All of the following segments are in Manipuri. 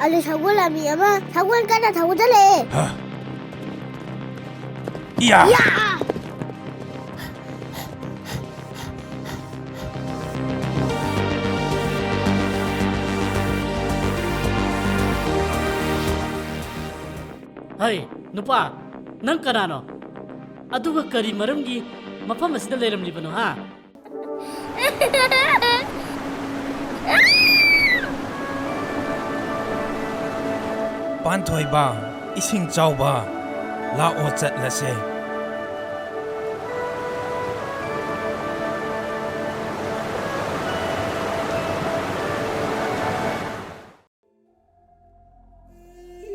Ali sagol ami ama sagol kana thawdale ha ya Hey, nupa, nang kanano? Aduga kari maramgi mafam asida leiramlibano ha? Pantoiba ising chawba la o chatlase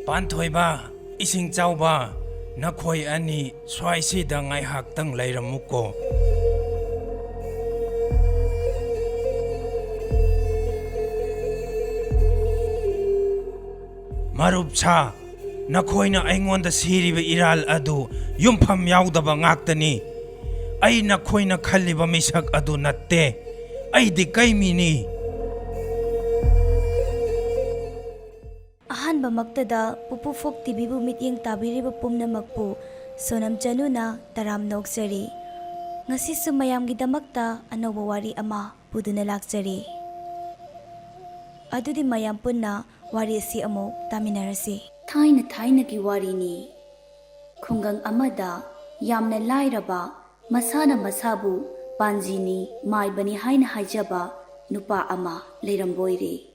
Pantoiba ising chawba nakhoi ani swaisi da ngai hak tang leiramuko Marupcha nakhoina aingonda siriba iral adu yumpham yaudaba ngaktani ai nakhoina khalliba misak adu natte ai di KEIMI ni Ahanba maktada PUPU Folk TV bu mityeng tabiriba pumnamakpu sonam chanuna taram noksari ngasi su mayamgidamakta anoba wari ama puduna lakjari adudi mayam punna wari asi amok taminarasi Thaina ki wari ni khungang amada yamna lairaba masana masabu panji ni maibani haina haijaba nupa ama leiramboire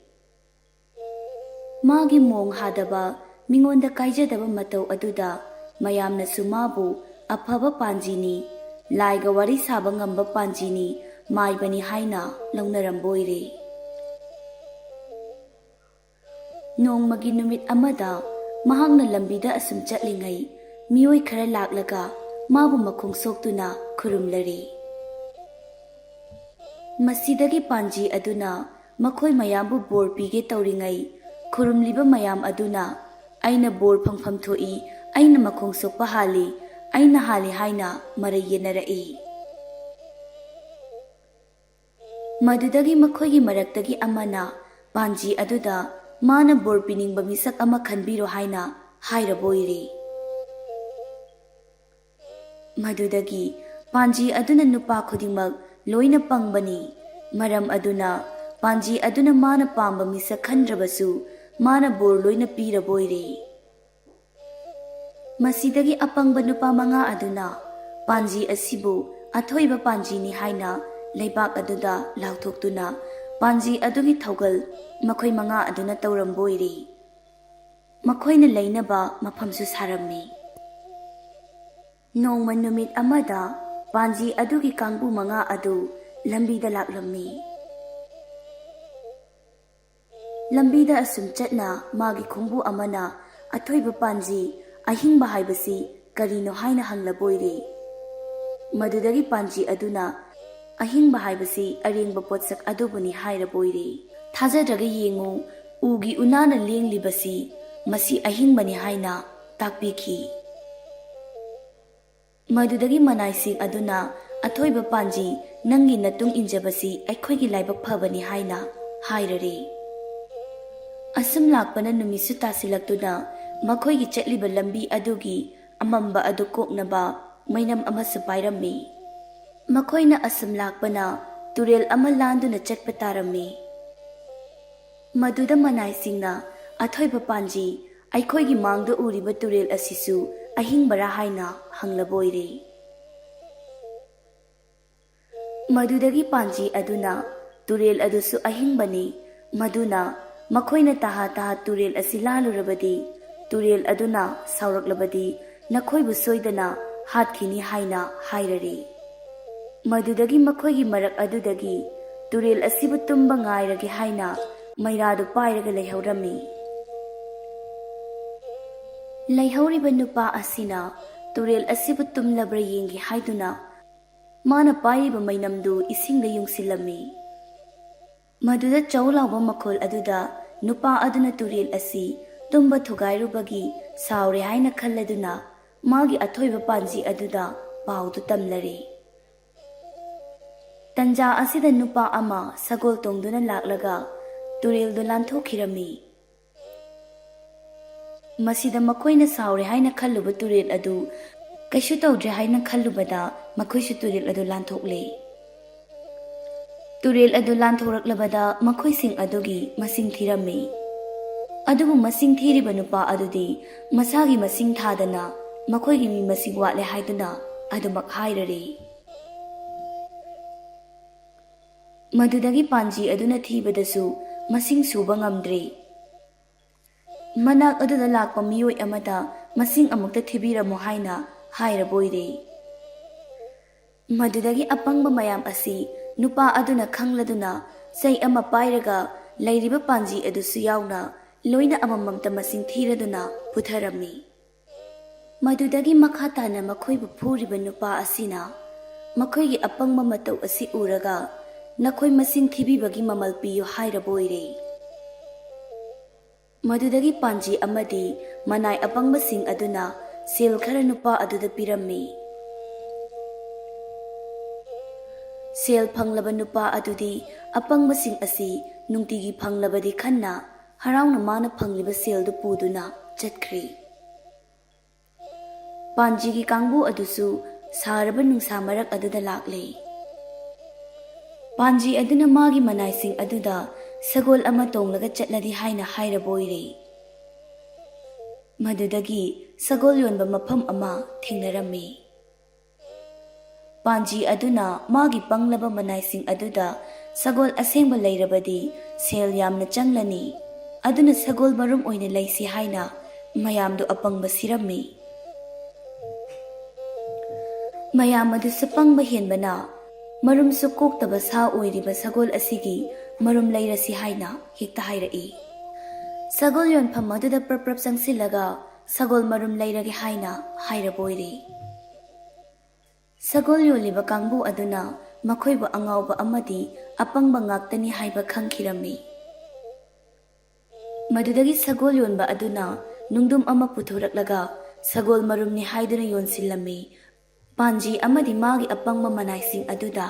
magi mong hadaba mingonda kaijadaba matau aduda mayamna sumabu afaba panji ni laiga wari saba ngamba panji ni maibani haina launaramboire nongmagi numit amada mahangna lambida asum chatlingai mioi khara laklaga mabu makhung soktuna khurumlari masidagi panji aduna makhoi mayambu bor pige tauringai khurumliba mayam aduna aina bor phangpham thoi aina makhung sokpa hali aina hali haina marai yenarai madudagi makhoigi maraktagi amana panji aduda mana bor piningba misak ama khanbiro haina hairaboiri madudagi panji aduna nupa khudingmak loina pangbani maram aduna panji aduna mana pamba misak khandrabasu mana bor loina piraboiri masidagi apangba nupa manga aduna panji asibu athoiba panji ni haina leibak aduda lauthoktuna panji adugi thaugal makhoi manga aduna tauramboiri makhoina leinaba mafamsu sarammi nongma numit amada panji adugi kangbu manga adu lambida laklammi lambida asum chatna magi khongbu amana athoiba panji ahingba haibasi karino haina hanglaboiri madudagi panji aduna ahingba haibasi arengba potsak adubuni hairaboiri thajadraga yengu ugi unana lenglibasi masi ahingbani haina takpiki madudagi manaising aduna athoiba panji nangi natung injabasi aikhoigi laibak phabani haina hairare asum lakpana numisu tasilaktuna makhoigi chatliba lambi adugi amamba adu koknaba mainam amasu pairammi makhoina asum lakpana turel ama landuna chatpa tarammi Maduda manaisingna athoiba panji aikhoigi mangda uriba turel asisu ahingbara haina hanglaboire madudagi panji aduna turel adusu ahingbani maduna makhoina taha turel asilalurabadi turel aduna sauraklabadi nakhoibu soidana hatkini haina hairare madudagi makhoigi marak adudagi turel asibu tumba ngairage haina mairadu pairaga leihaurammi leihauriba nupa asina turel asibu tumlabra yengi haiduna mana pairiba mainamdu isingda yungsilammi maduda chawlawba makhol aduda nupa aduna turel asi tumba thugairubagi saure haina khalladuna magi athoiba panji aduda paudu tamlare tanja asida nupa ama sagol tongduna laklaga turel do lanthokirami ꯃꯁꯤꯗ ꯃꯈꯣꯏꯅ ꯁꯥꯎꯔꯦ ꯍꯥꯏꯅ ꯈꯜꯂꯨꯕ ꯇꯨꯔꯦꯜ ꯑꯗꯨ ꯀꯩꯁꯨ ꯇꯧꯗ꯭ꯔꯦ ꯍꯥꯏꯅ ꯈꯜꯂꯨꯕꯗ ꯃꯈꯣꯏꯁꯨ ꯇꯨꯔꯦꯜ ꯑꯗꯨ ꯂꯥꯟꯊꯣꯛꯂꯦ꯫ ꯇꯨꯔꯦꯜ ꯑꯗꯨ ꯂꯥꯟꯊꯣꯔꯛꯂꯕꯗ ꯃꯈꯣꯏꯁꯤꯡ ꯑꯗꯨꯒꯤ ꯃꯁꯤꯡ ꯊꯤꯔꯝꯃꯤ꯫ ꯑꯗꯨꯕꯨ ꯃꯁꯤꯡ ꯊꯤꯔꯤꯕ ꯅꯨꯄꯥ ꯑꯗꯨꯗꯤ ꯃꯁꯥꯒꯤ ꯃꯁꯤꯡ ꯊꯥꯗꯅ ꯃꯈꯣꯏꯒꯤ ꯃꯤ ꯃꯁꯤꯡ ꯋꯥꯠꯂꯦ ꯍꯥꯏꯗꯨꯅ ꯑꯗꯨꯃꯛ ꯍꯥꯏꯔꯔꯦ꯫ ꯃꯗꯨꯗꯒꯤ ꯄꯥꯟꯖꯤ ꯑꯗꯨꯅ ꯊꯤꯕꯗꯁꯨ ꯃꯁꯤꯡ ꯁꯨꯕ ꯉꯝꯗ꯭ꯔꯦ꯫ ꯃꯅꯥꯛ ꯑꯗꯨꯗ ꯂꯥꯛꯄ ꯃꯤꯑꯣꯏ ꯑꯃꯗ ꯃꯁꯤꯡ ꯑꯃꯨꯛꯇ ꯊꯤꯕꯤꯔꯝꯃꯨ ꯍꯥꯏꯅ ꯍꯥꯏꯔꯕꯣꯏꯔꯦ꯫ ꯃꯗꯨꯗꯒꯤ ꯑꯄꯪꯕ ꯃꯌꯥꯝ ꯑꯁꯤ ꯅꯨꯄꯥ ꯑꯗꯨꯅ ꯈꯪꯂꯗꯨꯅ ꯆꯩ ꯑꯃ ꯄꯥꯏꯔꯒ ꯂꯩꯔꯤꯕ ꯄꯥꯟꯖꯤ ꯑꯗꯨꯁꯨ ꯌꯥꯎꯅ ꯂꯣꯏꯅ ꯑꯃꯃꯝꯇ ꯃꯁꯤꯡ ꯊꯤꯔꯗꯨꯅ ꯄꯨꯊꯔꯝꯃꯤ꯫ ꯃꯗꯨꯗꯒꯤ ꯃꯈꯥ ꯇꯥꯅ ꯃꯈꯣꯏꯕꯨ ꯐꯨꯔꯤꯕ ꯅꯨꯄꯥ ꯑꯁꯤꯅ ꯃꯈꯣꯏꯒꯤ ꯑꯄꯪꯕ ꯃꯇꯧ ꯑꯁꯤ ꯎꯔꯒ ꯅꯈꯣꯏ ꯃꯁꯤꯡ ꯊꯤꯕꯤꯕꯒꯤ ꯃꯃꯜ ꯄꯤꯌꯨ ꯍꯥꯏꯔꯕꯣꯏꯔꯦ꯫ ꯃꯗꯨꯗꯒꯤ ꯄꯥꯟꯖꯤ ꯑꯃꯗꯤ ꯃꯅꯥꯏ ꯑꯄꯪꯕꯁꯤꯡ ꯑꯗꯨꯅ ꯁꯦꯜ ꯈꯔ ꯅꯨꯄꯥ ꯑꯗꯨꯗ ꯄꯤꯔꯝꯃꯤ꯫ ꯁꯦꯜ ꯐꯪꯂꯕ ꯅꯨꯄꯥ ꯑꯗꯨꯗꯤ ꯑꯄꯪꯕꯁꯤꯡ ꯑꯁꯤ ꯅꯨꯡꯇꯤꯒꯤ ꯐꯪꯂꯕꯗꯤ ꯈꯟꯅ ꯍꯔꯥꯎꯅ ꯃꯥꯅ ꯐꯪꯂꯤꯕ ꯁꯦꯜꯗꯨ ꯄꯨꯗꯨꯅ ꯆꯠꯈ꯭ꯔꯦ꯫ ꯄꯥꯟꯖꯤꯒꯤ ꯀꯥꯡꯕꯨ ꯑꯗꯨꯁꯨ ꯁꯥꯔꯕ ꯅꯨꯡꯁꯥ ꯃꯔꯛ ꯑꯗꯨꯗ ꯂꯥꯛꯂꯦ꯫ ꯄꯥꯟꯖꯤ ꯑꯗꯨꯅ ꯃꯥꯒꯤ ꯃꯅꯥꯏꯁꯤꯡ ꯑꯗꯨꯗ ꯁꯒꯣꯜ ꯑꯃ ꯇꯣꯡꯂꯒ ꯆꯠꯂꯗꯤ ꯍꯥꯏꯅ ꯍꯥꯏꯔꯕꯣꯏꯔꯦ꯫ ꯃꯗꯨꯗꯒꯤ ꯁꯒꯣꯜ ꯌꯣꯟꯕ ꯃꯐꯝ ꯑꯃ ꯊꯦꯡꯅꯔꯝꯃꯤ꯫ ꯄꯥꯟꯖꯤ ꯑꯗꯨꯅ ꯃꯥꯒꯤ ꯄꯪꯂꯕ ꯃꯅꯥꯏꯁꯤꯡ ꯑꯗꯨꯗ ꯁꯒꯣꯜ ꯑꯁꯦꯡꯕ ꯂꯩꯔꯕꯗꯤ ꯁꯦꯜ ꯌꯥꯝꯅ ꯆꯪꯂꯅꯤ, ꯑꯗꯨꯅ ꯁꯒꯣꯜ ꯃꯔꯨꯝ ꯑꯣꯏꯅ ꯂꯩꯁꯤ ꯍꯥꯏꯅ ꯃꯌꯥꯝꯗꯨ ꯑꯄꯪꯕ ꯁꯤꯔꯝꯃꯤ꯫ ꯃꯌꯥꯝ ꯑꯗꯨꯁꯨ ꯄꯪꯕ ꯍꯦꯟꯕꯅ ꯃꯔꯨꯝꯁꯨ ꯀꯣꯛꯇꯕ ꯁꯥ ꯑꯣꯏꯔꯤꯕ ꯁꯒꯣꯜ ꯑꯁꯤꯒꯤ ꯃꯔꯨꯝ ꯂꯩꯔꯁꯤ ꯍꯥꯏꯅ ꯍꯦꯛꯇ ꯍꯥꯏꯔꯛꯏ꯫ ꯁꯒꯣꯜ ꯌꯣꯟꯐꯝ ꯑꯗꯨꯗ ꯄ꯭ꯔꯞ ꯄ꯭ꯔꯞ ꯆꯪꯁꯤꯜꯂꯒ ꯁꯒꯣꯜ ꯃꯔꯨꯝ ꯂꯩꯔꯒꯦ ꯍꯥꯏꯅ ꯍꯥꯏꯔꯕꯣꯏꯔꯦ꯫ ꯁꯒꯣꯜ ꯌꯣꯜꯂꯤꯕ ꯀꯥꯡꯕꯨ ꯑꯗꯨꯅ ꯃꯈꯣꯏꯕꯨ ꯑꯉꯥꯎꯕ ꯑꯃꯗꯤ ꯑꯄꯪꯕ ꯉꯥꯛꯇꯅꯤ ꯍꯥꯏꯕ ꯈꯪꯈꯤꯔꯝꯃꯤ꯫ ꯃꯗꯨꯗꯒꯤ ꯁꯒꯣꯜ ꯌꯣꯟꯕ ꯑꯗꯨꯅ ꯅꯨꯡꯗꯨꯝ ꯑꯃ ꯄꯨꯊꯣꯔꯛꯂꯒ ꯁꯒꯣꯜ ꯃꯔꯨꯝꯅꯤ ꯍꯥꯏꯗꯨꯅ ꯌꯣꯟꯁꯤꯜꯂꯝꯃꯤ ꯄꯥꯟꯖꯤ ꯑꯃꯗꯤ ꯃꯥꯒꯤ ꯑꯄꯪꯕ ꯃꯅꯥꯏꯁꯤꯡ ꯑꯗꯨꯗ꯫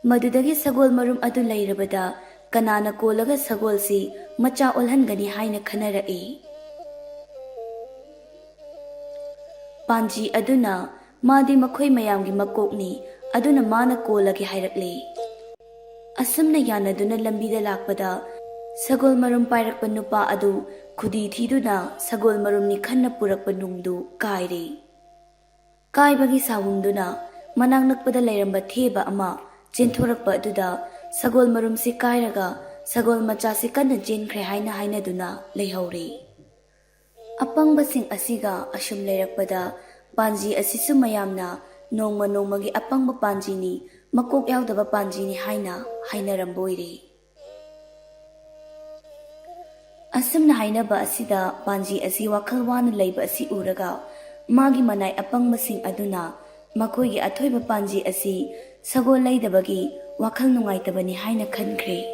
ꯃꯗꯨꯗꯒꯤ ꯁꯒꯣꯜ ꯃꯔꯨꯝ ꯑꯗꯨ ꯂꯩꯔꯕꯗ ꯀꯅꯥꯅ ꯀꯣꯜꯂꯒ ꯁꯒꯣꯜꯁꯤ ꯃꯆꯥ ꯑꯣꯜꯍꯟꯒꯅꯤ ꯍꯥꯏꯅ ꯈꯟꯅꯔꯛꯏ꯫ ꯄꯥꯟꯖꯤ ꯑꯗꯨꯅ ꯃꯥꯗꯤ ꯃꯈꯣꯏ ꯃꯌꯥꯝꯒꯤ ꯃꯀꯣꯛꯅꯤ, ꯑꯗꯨꯅ ꯃꯥꯅ ꯀꯣꯜꯂꯒꯦ ꯍꯥꯏꯔꯛꯂꯦ꯫ ꯑꯁꯨꯝꯅ ꯌꯥꯅꯗꯨꯅ ꯂꯝꯕꯤꯗ ꯂꯥꯛꯄꯗ ꯁꯒꯣꯜ ꯃꯔꯨꯝ ꯄꯥꯏꯔꯛꯄ ꯅꯨꯄꯥ ꯑꯗꯨ ꯈꯨꯗꯤ ꯊꯤꯗꯨꯅ ꯁꯒꯣꯜ ꯃꯔꯨꯝꯅꯤ ꯈꯟꯅ ꯄꯨꯔꯛꯄ ꯅꯨꯡꯗꯨ ꯀꯥꯏꯔꯦ꯫ ꯀꯥꯏꯕꯒꯤ ꯁꯥꯎꯍꯨꯡꯗꯨꯅ ꯃꯅꯥꯛ ꯅꯛꯄꯗ ꯂꯩꯔꯝꯕ ꯊꯦꯕ ꯑꯃ ꯆꯦꯟꯊꯣꯔꯛꯄ ꯑꯗꯨꯗ ꯁꯒꯣꯜ ꯃꯔꯨꯝꯁꯤ ꯀꯥꯏꯔꯒ ꯁꯒꯣꯜ ꯃꯆꯥꯁꯤ ꯀꯟꯅ ꯆꯦꯟꯈ꯭ꯔꯦ ꯍꯥꯏꯅ ꯍꯥꯏꯅꯗꯨꯅ ꯂꯩꯍꯧꯔꯦ꯫ ꯑꯄꯪꯕꯁꯤꯡ ꯑꯁꯤꯒ ꯑꯁꯨꯝ ꯂꯩꯔꯛꯄꯗ ꯄꯥꯟꯖꯤ ꯑꯁꯤꯁꯨ ꯃꯌꯥꯝꯅ ꯅꯣꯡꯃ ꯅꯣꯡꯃꯒꯤ ꯑꯄꯪꯕ ꯄꯥꯟꯖꯤꯅꯤ, ꯃꯀꯣꯛ ꯌꯥꯎꯗꯕ ꯄꯥꯟꯖꯤꯅꯤ ꯍꯥꯏꯅ ꯍꯥꯏꯅꯔꯝꯕꯣꯏꯔꯦ꯫ ꯑꯁꯨꯝꯅ ꯍꯥꯏꯅꯕ ꯑꯁꯤꯗ ꯄꯥꯟꯖꯤ ꯑꯁꯤ ꯋꯥꯈꯜ ꯋꯥꯅ ꯂꯩꯕ ꯑꯁꯤ ꯎꯔꯒ ꯃꯥꯒꯤ ꯃꯅꯥꯏ ꯑꯄꯪꯕꯁꯤꯡ ꯑꯗꯨꯅ ꯃꯈꯣꯏꯒꯤ ꯑꯊꯣꯏꯕ ꯄꯥꯟꯖꯤ ꯑꯁꯤ ꯁꯒꯣꯜ ꯂꯩꯗꯕꯒꯤ ꯋꯥꯈꯜ ꯅꯨꯡꯉꯥꯏꯇꯕꯅꯤ ꯍꯥꯏꯅ ꯈꯟꯈ꯭ꯔꯦ꯫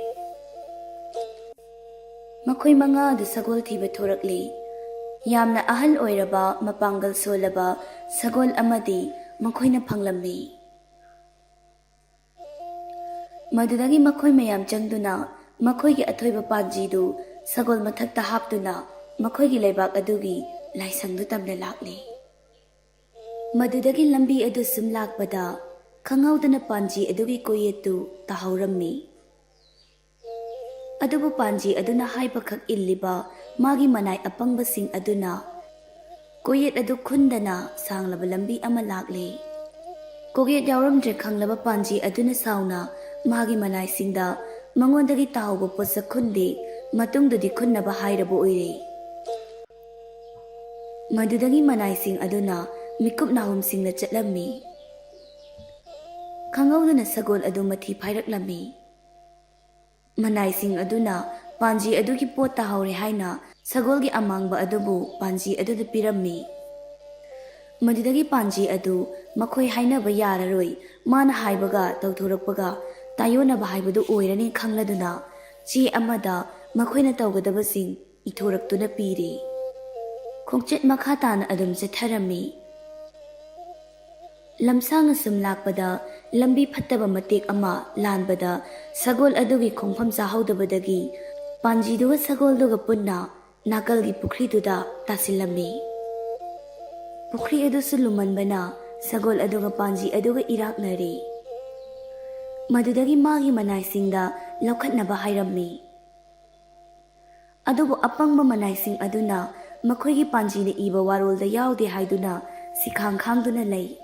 ꯃꯈꯣꯏ ꯃꯉꯥ ꯑꯗꯨ ꯁꯒꯣꯜ ꯊꯤꯕ ꯊꯣꯔꯛꯂꯤ꯫ ꯌꯥꯝꯅ ꯑꯍꯜ ꯑꯣꯏꯔꯕ ꯃꯄꯥꯡꯒꯜ ꯁꯣꯜꯂꯕ ꯁꯒꯣꯜ ꯑꯃꯗꯤ ꯃꯈꯣꯏꯅ ꯐꯪꯂꯝꯃꯤ꯫ ꯃꯗꯨꯗꯒꯤ ꯃꯈꯣꯏ ꯃꯌꯥꯝ ꯆꯪꯗꯨꯅ ꯃꯈꯣꯏꯒꯤ ꯑꯊꯣꯏꯕ ꯄꯥꯟꯖꯤꯗꯨ ꯁꯒꯣꯜ ꯃꯊꯛꯇ ꯍꯥꯞꯇꯨꯅ ꯃꯈꯣꯏꯒꯤ ꯂꯩꯕꯥꯛ ꯑꯗꯨꯒꯤ ꯂꯥꯏꯁꯪꯗꯨ ꯇꯝꯅ ꯂꯥꯛꯂꯤ꯫ ꯃꯗꯨꯗꯒꯤ ꯂꯝꯕꯤ ꯑꯗꯨ ꯁꯨꯝ ꯂꯥꯛꯄꯗ ꯈꯪꯍꯧꯗꯅ ꯄꯥꯟꯖꯤ ꯑꯗꯨꯒꯤ ꯀꯣꯌꯦꯠꯇꯨ ꯇꯥꯍꯧꯔꯝꯃꯤ꯫ ꯑꯗꯨꯕꯨ ꯄꯥꯟꯖꯤ ꯑꯗꯨꯅ ꯍꯥꯏꯕꯈꯛ ꯏꯜꯂꯤꯕ ꯃꯥꯒꯤ ꯃꯅꯥꯏ ꯑꯄꯪꯕꯁꯤꯡ ꯑꯗꯨꯅ ꯀꯣꯌꯦꯠ ꯑꯗꯨ ꯈꯨꯟꯗꯅ ꯁꯥꯡꯂꯕ ꯂꯝꯕꯤ ꯑꯃ ꯂꯥꯛꯂꯦ꯫ ꯀꯣꯌꯦꯠ ꯌꯥꯎꯔꯝꯗ꯭ꯔꯦ ꯈꯪꯂꯕ ꯄꯥꯟꯖꯤ ꯑꯗꯨꯅ ꯁꯥꯎꯅ ꯃꯥꯒꯤ ꯃꯅꯥꯏꯁꯤꯡꯗ ꯃꯉꯣꯟꯗꯒꯤ ꯇꯥꯍꯧꯕ ꯄꯣꯠꯁꯛ ꯈꯨꯟꯗꯦ, ꯃꯇꯨꯡꯗꯗꯤ ꯈꯨꯟꯅꯕ ꯍꯥꯏꯔꯕ ꯑꯣꯏꯔꯦ꯫ ꯃꯗꯨꯗꯒꯤ ꯃꯅꯥꯏꯁꯤꯡ ꯑꯗꯨꯅ ꯃꯤꯀꯨꯞ ꯅꯥꯍꯨꯝꯁꯤꯡꯅ ꯆꯠꯂꯝꯃꯤ꯫ ꯈꯪꯍꯧꯗꯅ ꯁꯒꯣꯜ ꯑꯗꯨ ꯃꯊꯤ ꯐꯥꯏꯔꯛꯂꯝꯃꯤ꯫ ꯃꯅꯥꯏꯁꯤꯡ ꯑꯗꯨꯅ ꯄꯥꯟꯖꯤ ꯑꯗꯨꯒꯤ ꯄꯣꯠ ꯇꯥꯍꯧꯔꯦ ꯍꯥꯏꯅ ꯁꯒꯣꯜꯒꯤ ꯑꯃꯥꯡꯕ ꯑꯗꯨꯕꯨ ꯄꯥꯟꯖꯤ ꯑꯗꯨꯗ ꯄꯤꯔꯝꯃꯤ꯫ ꯃꯗꯨꯗꯒꯤ ꯄꯥꯟꯖꯤ ꯑꯗꯨ ꯃꯈꯣꯏ ꯍꯥꯏꯅꯕ ꯌꯥꯔꯔꯣꯏ, ꯃꯥꯅ ꯍꯥꯏꯕꯒ ꯇꯧꯊꯣꯔꯛꯄꯒ ꯇꯥꯌꯣꯟꯅꯕ ꯍꯥꯏꯕꯗꯨ ꯑꯣꯏꯔꯅꯤ ꯈꯪꯂꯗꯨꯅ ꯆꯦ ꯑꯃꯗ ꯃꯈꯣꯏꯅ ꯇꯧꯒꯗꯕꯁꯤꯡ ꯏꯊꯣꯔꯛꯇꯨꯅ ꯄꯤꯔꯤ꯫ ꯈꯣꯡꯆꯠ ꯃꯈꯥ ꯇꯥꯅ ꯑꯗꯨꯝ ꯆꯠꯊꯔꯝꯃꯤ꯫ ꯂꯝꯁꯥꯡꯅ ꯁꯨꯝ ꯂꯥꯛꯄꯗ ꯂꯝꯕꯤ ꯐꯠꯇꯕ ꯃꯇꯦꯛ ꯑꯃ ꯂꯥꯟꯕꯗ ꯁꯒꯣꯜ ꯑꯗꯨꯒꯤ ꯈꯣꯡꯐꯝ ꯆꯥꯍꯧꯗꯕꯗꯒꯤ ꯄꯥꯟꯖꯤꯗꯨꯒ ꯁꯒꯣꯜꯗꯨꯒ ꯄꯨꯟꯅ ꯅꯥꯀꯜꯒꯤ ꯄꯨꯈ꯭ꯔꯤꯗꯨꯗ ꯇꯥꯁꯤꯜꯂꯝꯃꯤ꯫ ꯄꯨꯈ꯭ꯔꯤ ꯑꯗꯨꯁꯨ ꯂꯨꯃꯟꯕꯅ ꯁꯒꯣꯜ ꯑꯗꯨꯒ ꯄꯥꯟꯖꯤ ꯑꯗꯨꯒ ꯏꯔꯥꯛꯅꯔꯦ꯫ ꯃꯗꯨꯗꯒꯤ ꯃꯥꯒꯤ ꯃꯅꯥꯏꯁꯤꯡꯗ ꯂꯧꯈꯠꯅꯕ ꯍꯥꯏꯔꯝꯃꯤ꯫ ꯑꯗꯨꯕꯨ ꯑꯄꯪꯕ ꯃꯅꯥꯏꯁꯤꯡ ꯑꯗꯨꯅ ꯃꯈꯣꯏꯒꯤ ꯄꯥꯟꯖꯤꯅ ꯏꯕ ꯋꯥꯔꯣꯜꯗ ꯌꯥꯎꯗꯦ ꯍꯥꯏꯗꯨꯅ ꯁꯤꯈꯥꯡ ꯈꯥꯡꯗꯨꯅ ꯂꯩ꯫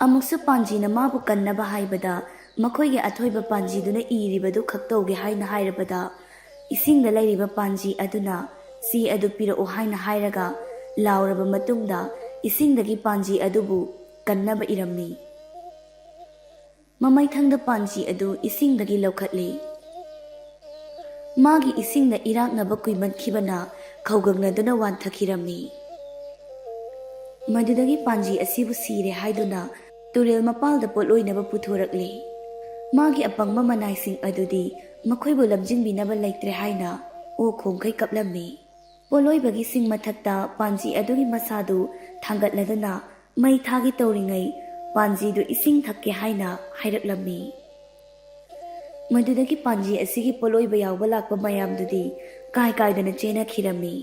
ꯑꯃꯨꯛꯁꯨ ꯄꯥꯟꯖꯤꯅ ꯃꯥꯕꯨ ꯀꯟꯅꯕ ꯍꯥꯏꯕꯗ ꯃꯈꯣꯏꯒꯤ ꯑꯊꯣꯏꯕ ꯄꯥꯟꯖꯤꯗꯨꯅ ꯏꯔꯤꯕꯗꯨ ꯈꯛ ꯇꯧꯒꯦ ꯍꯥꯏꯅ ꯍꯥꯏꯔꯕꯗ ꯏꯁꯤꯡꯗ ꯂꯩꯔꯤꯕ ꯄꯥꯟꯖꯤ ꯑꯗꯨꯅ ꯆꯦ ꯑꯗꯨ ꯄꯤꯔꯛꯎ ꯍꯥꯏꯅ ꯍꯥꯏꯔꯒ ꯂꯥꯎꯔꯕ ꯃꯇꯨꯡꯗ ꯏꯁꯤꯡꯗꯒꯤ ꯄꯥꯟꯖꯤ ꯑꯗꯨꯕꯨ ꯀꯟꯅꯕ ꯏꯔꯝꯃꯤ꯫ ꯃꯃꯩꯊꯪꯗ ꯄꯥꯟꯖꯤ ꯑꯗꯨ ꯏꯁꯤꯡꯗꯒꯤ ꯂꯧꯈꯠꯂꯤ꯫ ꯃꯥꯒꯤ ꯏꯁꯤꯡꯗ ꯏꯔꯥꯛꯅꯕ ꯀꯨꯏꯃꯟꯈꯤꯕꯅ ꯈꯧꯒꯪꯅꯗꯨꯅ ꯋꯥꯟꯊꯈꯤꯔꯝꯃꯤ꯫ ꯃꯗꯨꯗꯒꯤ ꯄꯥꯟꯖꯤ ꯑꯁꯤꯕꯨ ꯁꯤꯔꯦ ꯍꯥꯏꯗꯨꯅ ꯇꯨꯔꯦꯜ ꯃꯄꯥꯜꯗ ꯄꯣꯠꯂꯣꯏꯅꯕ ꯄꯨꯊꯣꯔꯛꯂꯤ꯫ ꯃꯥꯒꯤ ꯑꯄꯪꯕ ꯃꯅꯥꯏꯁꯤꯡ ꯑꯗꯨꯗꯤ ꯃꯈꯣꯏꯕꯨ ꯂꯝꯖꯤꯡꯕꯤꯅꯕ ꯂꯩꯇ꯭ꯔꯦ ꯍꯥꯏꯅ ꯑꯣ ꯈꯣꯡꯈꯩ ꯀꯞꯂꯝꯃꯤ꯫ ꯄꯣꯠꯂꯣꯏꯕꯒꯤ ꯁꯤꯡ ꯃꯊꯛꯇ ꯄꯥꯟꯖꯤ ꯑꯗꯨꯒꯤ ꯃꯁꯥꯗꯨ ꯊꯥꯡꯒꯠꯂꯗꯨꯅ ꯃꯩ ꯊꯥꯒꯤ ꯇꯧꯔꯤꯉꯩ ꯄꯥꯟꯖꯤꯗꯨ ꯏꯁꯤꯡ ꯊꯛꯀꯦ ꯍꯥꯏꯅ ꯍꯥꯏꯔꯛꯂꯝꯃꯤ꯫ ꯃꯗꯨꯗꯒꯤ ꯄꯥꯟꯖꯤ ꯑꯁꯤꯒꯤ ꯄꯣꯠꯂꯣꯏꯕ ꯌꯥꯎꯕ ꯂꯥꯛꯄ ꯃꯌꯥꯝꯗꯨꯗꯤ ꯀꯥꯏ ꯀꯥꯏꯗꯅ ꯆꯦꯟꯅꯈꯤꯔꯝꯃꯤ꯫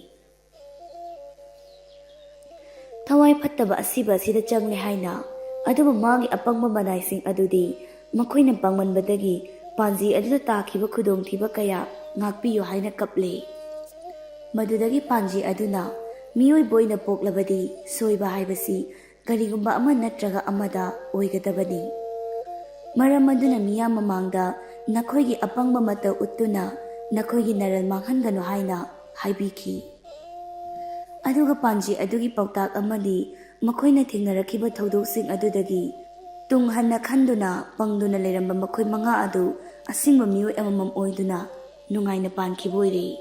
ꯊꯋꯥꯏ ꯐꯠꯇꯕ ꯑꯁꯤꯕ ꯑꯁꯤꯗ ꯆꯪꯂꯦ ꯍꯥꯏꯅ, ꯑꯗꯨꯕꯨ ꯃꯥꯒꯤ ꯑꯄꯪꯕ ꯃꯅꯥꯏꯁꯤꯡ ꯑꯗꯨꯗꯤ ꯃꯈꯣꯏꯅ ꯄꯪꯃꯟꯕꯗꯒꯤ ꯄꯥꯟꯖꯤ ꯑꯗꯨꯗ ꯇꯥꯈꯤꯕ ꯈꯨꯗꯣꯡꯊꯤꯕ ꯀꯌꯥ ꯉꯥꯛꯄꯤꯌꯨ ꯍꯥꯏꯅ ꯀꯞꯂꯦ꯫ ꯃꯗꯨꯗꯒꯤ ꯄꯥꯟꯖꯤ ꯑꯗꯨꯅ ꯃꯤꯑꯣꯏꯕ ꯑꯣꯏꯅ ꯄꯣꯛꯂꯕꯗꯤ ꯁꯣꯏꯕ ꯍꯥꯏꯕꯁꯤ ꯀꯔꯤꯒꯨꯝꯕ ꯑꯃ ꯅꯠꯇ꯭ꯔꯒ ꯑꯃꯗ ꯑꯣꯏꯒꯗꯕꯅꯤ꯫ ꯃꯔꯝ ꯑꯗꯨꯅ ꯃꯤꯌꯥꯝ ꯃꯃꯥꯡꯗ ꯅꯈꯣꯏꯒꯤ ꯑꯄꯪꯕ ꯃꯇꯧ ꯎꯠꯇꯨꯅ ꯅꯈꯣꯏꯒꯤ ꯅꯔꯜ ꯃꯥꯡꯍꯟꯒꯅꯨ ꯍꯥꯏꯅ ꯍꯥꯏꯕꯤꯈꯤ꯫ ꯑꯗꯨꯒ ꯄꯥꯟꯖꯤ ꯑꯗꯨꯒꯤ ꯄꯥꯎꯇꯥꯛ ꯑꯃꯗꯤ ꯃꯈꯣꯏꯅ ꯊꯦꯡꯅꯔꯛꯈꯤꯕ ꯊꯧꯗꯣꯛꯁꯤꯡ ꯑꯗꯨꯗꯒꯤ ꯇꯨꯡ ꯍꯟꯅ ꯈꯟꯗꯨꯅ ꯄꯪꯗꯨꯅ ꯂꯩꯔꯝꯕ ꯃꯈꯣꯏ 5 ꯑꯗꯨ ꯑꯁꯤꯡꯕ ꯃꯤꯑꯣꯏ ꯑꯃꯃꯝ ꯑꯣꯏꯗꯨꯅ ꯅꯨꯡꯉꯥꯏꯅ ꯄꯥꯟꯈꯤꯕ ꯑꯣꯏꯔꯦ꯫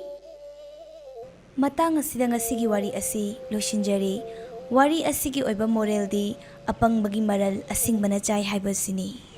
ꯃꯇꯥꯡ ꯑꯁꯤꯗ ꯉꯁꯤꯒꯤ ꯋꯥꯔꯤ ꯑꯁꯤ ꯂꯣꯏꯁꯤꯟꯖꯔꯤ꯫ ꯋꯥꯔꯤ ꯑꯁꯤꯒꯤ ꯑꯣꯏꯕ ꯃꯣꯔꯦꯜꯗꯤ ꯑꯄꯪꯕꯒꯤ ꯃꯔꯜ ꯑꯁꯤꯡꯕꯅ ꯆꯥꯏ ꯍꯥꯏꯕꯁꯤꯅꯤ꯫